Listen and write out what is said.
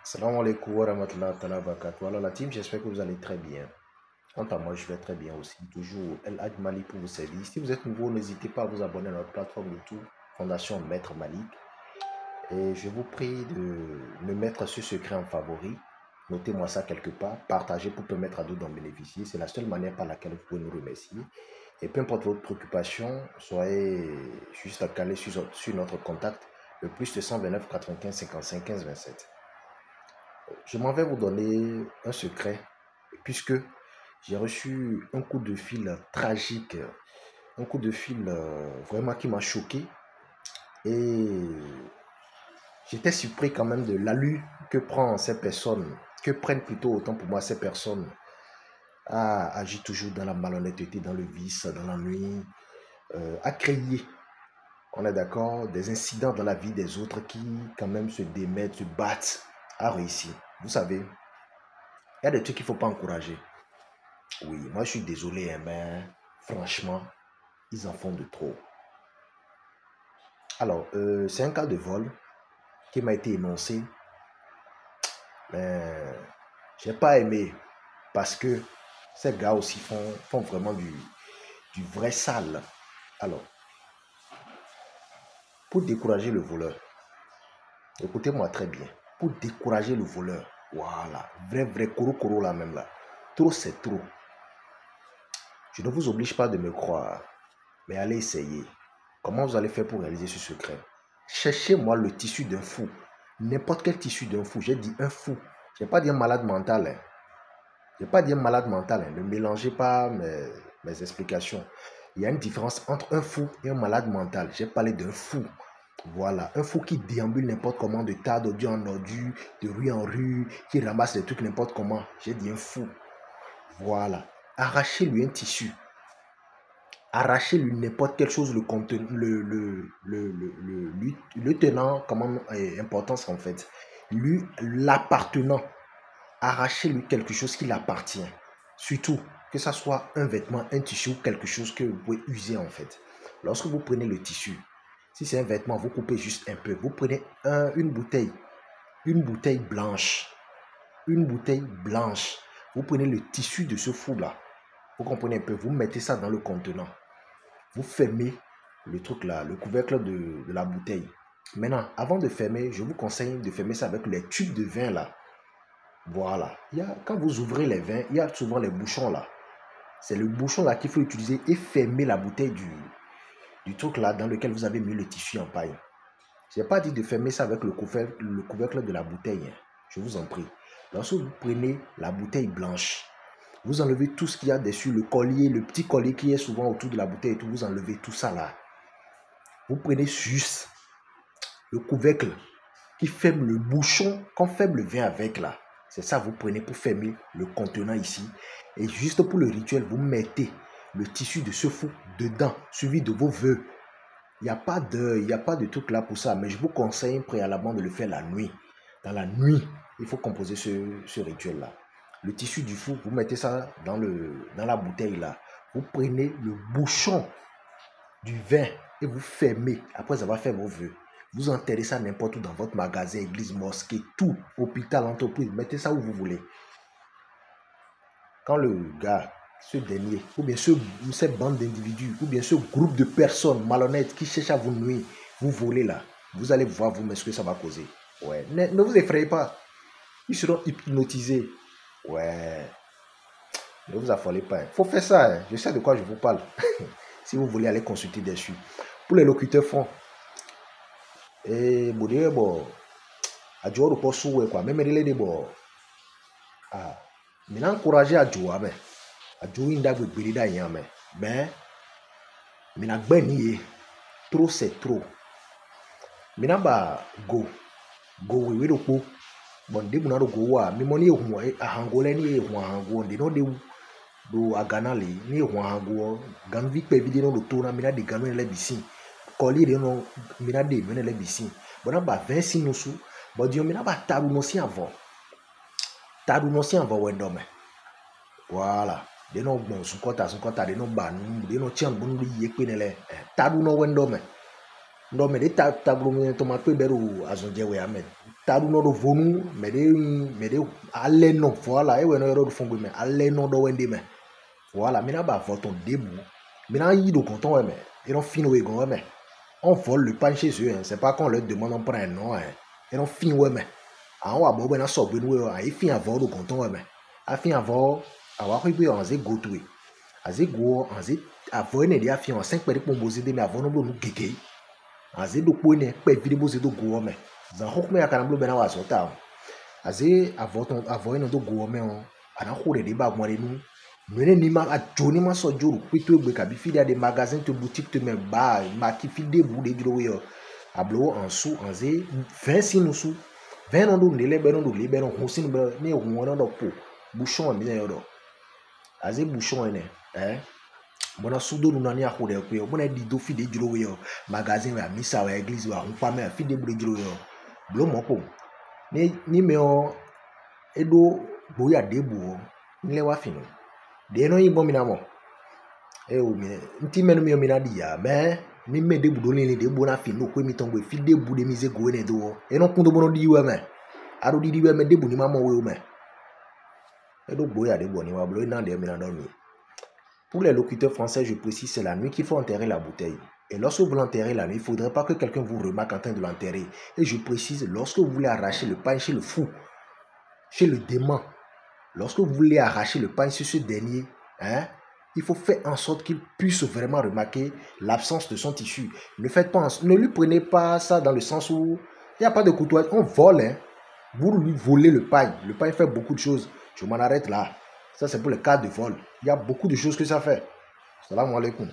Salam alaikum wa rahmatullahi wa barakatuh. Alors la team, j'espère que vous allez très bien. Quant à moi, je vais très bien aussi. Toujours El Hadj Malik pour vous servir. Si vous êtes nouveau, n'hésitez pas à vous abonner à notre plateforme YouTube Fondation Maître Malik. Et je vous prie de me mettre ce secret en favori. Notez-moi ça quelque part. Partagez pour permettre à d'autres d'en bénéficier. C'est la seule manière par laquelle vous pouvez nous remercier. Et peu importe votre préoccupation, soyez juste calé sur notre contact, le plus de 129 95 55 15 27. Je m'en vais vous donner un secret, puisque j'ai reçu un coup de fil tragique, un coup de fil vraiment qui m'a choqué. Et j'étais surpris quand même de l'allure que prennent ces personnes, que prennent plutôt autant pour moi ces personnes à agir toujours dans la malhonnêteté, dans le vice, dans la nuit, à créer, on est d'accord, des incidents dans la vie des autres qui quand même se démettent, se battent à réussir. Vous savez, il y a des trucs qu'il ne faut pas encourager. Oui, moi je suis désolé, hein, mais franchement, ils en font de trop. Alors, c'est un cas de vol qui m'a été énoncé, mais je n'ai pas aimé parce que ces gars aussi font vraiment du vrai sale. Alors, pour décourager le voleur, écoutez-moi très bien, pour décourager le voleur, voilà, vrai coro là même là, trop c'est trop. Je ne vous oblige pas de me croire, mais allez essayer. Comment vous allez faire pour réaliser ce secret? Cherchez-moi le tissu d'un fou. N'importe quel tissu d'un fou. J'ai dit un fou. Je n'ai pas dit un malade mental. Hein. Je n'ai pas dit un malade mental. Hein. Ne mélangez pas mes explications. Il y a une différence entre un fou et un malade mental. J'ai parlé d'un fou. Voilà. Un fou qui déambule n'importe comment, de tas d'ordu en ordu, de rue en rue, qui ramasse les trucs n'importe comment. J'ai dit un fou. Voilà. Arrachez-lui un tissu. Arrachez-lui n'importe quelle chose, le tenant comme importance en fait. Lui, l'appartenant. Arrachez-lui quelque chose qui l'appartient. Surtout, que ce soit un vêtement, un tissu ou quelque chose que vous pouvez user en fait. Lorsque vous prenez le tissu, si c'est un vêtement, vous coupez juste un peu. Vous prenez une bouteille blanche. Une bouteille blanche. Vous prenez le tissu de ce fou-là. Vous comprenez un peu, vous mettez ça dans le contenant. Vous fermez le truc là, le couvercle de la bouteille. Maintenant, avant de fermer, je vous conseille de fermer ça avec les tubes de vin là. Voilà. Quand vous ouvrez les vins, il y a souvent les bouchons là. C'est le bouchon là qu'il faut utiliser et fermer la bouteille du truc là dans lequel vous avez mis le tissu en paille. Je n'ai pas dit de fermer ça avec le couvercle de la bouteille. Hein. Je vous en prie. Lorsque vous prenez la bouteille blanche, vous enlevez tout ce qu'il y a dessus, le collier, le petit collier qui est souvent autour de la bouteille et tout, vous enlevez tout ça là. Vous prenez juste le couvercle qui ferme le bouchon qu'on ferme le vin avec là. C'est ça, vous prenez pour fermer le contenant ici. Et juste pour le rituel, vous mettez le tissu de ce fou dedans, suivi de vos vœux. Il n'y a pas de truc là pour ça, mais je vous conseille préalablement de le faire la nuit. Dans la nuit, il faut composer ce rituel là. Le tissu du fou, vous mettez ça dans la bouteille là. Vous prenez le bouchon du vin et vous fermez après avoir fait vos vœux. Vous enterrez ça n'importe où dans votre magasin, église, mosquée, tout, hôpital, entreprise. Mettez ça où vous voulez. Quand le gars, ce dernier, ou bien cette bande d'individus, ou bien ce groupe de personnes malhonnêtes qui cherchent à vous nuire, vous voler là, vous allez voir vous-même ce que ça va causer. Ouais, ne vous effrayez pas. Ils seront hypnotisés. Ouais. Ne vous affolez pas. Il faut faire ça. Hein. Je sais de quoi je vous parle. Si vous voulez aller consulter dessus. Pour les locuteurs francs. Et bon, à jouer au poste quoi. Même les bon. Ah, mais encourager à jouer, mais à jouer une dague brida yame. Mais na beni trop c'est trop. Mais na ba go we do ko. Bon de bu na do go wa. Me money ehun ahangole ni ehun ahango de no de do agana le ni ehun ahango. Gan vi pe video no do to na me na de ganu le bisin. Koli de no me na de me na le bisin. Bon na ba 26 no su. Bon dio me na ba taru no si avant. Taru no si avant wendome. Voilà. De no bon sun kota de no ba nu de no tian bunu ye pe nele. Taru no wendome. Non, mais des tableaux, tomate peu beru azonje we amen. Taru no do vonu, mais de aller non, voilà, et ouais, no do fongo, mais aller non do wende, mais voilà, mina ba voton debout. Mina yi do content, ouais, mais ils ont fini, ouais, mais on vole le pain chez eux, hein. C'est pas qu'on leur demande on prend un nom, hein. Ils ont fini, ouais, mais en haut, bon, ben, on sort, ben, ouais, il finit à voir do content, ouais, mais a fin avoir, avoir eu en zé gotoué. A zé go, en zé, avoir une idée à fin en 5 pédés pour m'oser de, mais avant, non, nous, gégé. Aze do pone pe vidéo ze do go me zan hok me akana blo bena wa so ta aze avoton avoyin do go me on ana khore de ba mo nu mene ni ma a joni ma so joru pito egbe ka bi fide de magasin to boutique to me ba ma ki fide bu de juro yo ablo en sous en ze 20 sinu sous 20 non do ndele be non do le be non hosin be ni ho no do po bouchon mi yo do aze bouchon ene bona sudo nu nani akode ko yo bona di do fide juro yo magazine wa misa wa église wa npa me fide bu juro yo blo mo ko ni me o edo boya debu nle wa finu de no yibo mi na mo o mi nti menu mi o mi na di ya me ni me debu do le debu na finu ko mi tongo fide bu de mi ze go ne do e no kun do bono di wa me aro di wa me debu ni ma mo we o me edo boya debu ni wa blo na de mi na do mi. Pour les locuteurs français, je précise, c'est la nuit qu'il faut enterrer la bouteille. Et lorsque vous l'enterrez la nuit, il ne faudrait pas que quelqu'un vous remarque en train de l'enterrer. Et je précise, lorsque vous voulez arracher le pain chez le fou, chez le démon, lorsque vous voulez arracher le pain chez ce dernier, il faut faire en sorte qu'il puisse vraiment remarquer l'absence de son tissu. Ne lui prenez pas ça dans le sens où il n'y a pas de couteau. On vole, vous lui volez le pain. Le pain fait beaucoup de choses. Je m'en arrête là. Ça, c'est pour le cas de vol. Il y a beaucoup de choses que ça fait. Salam alaikum.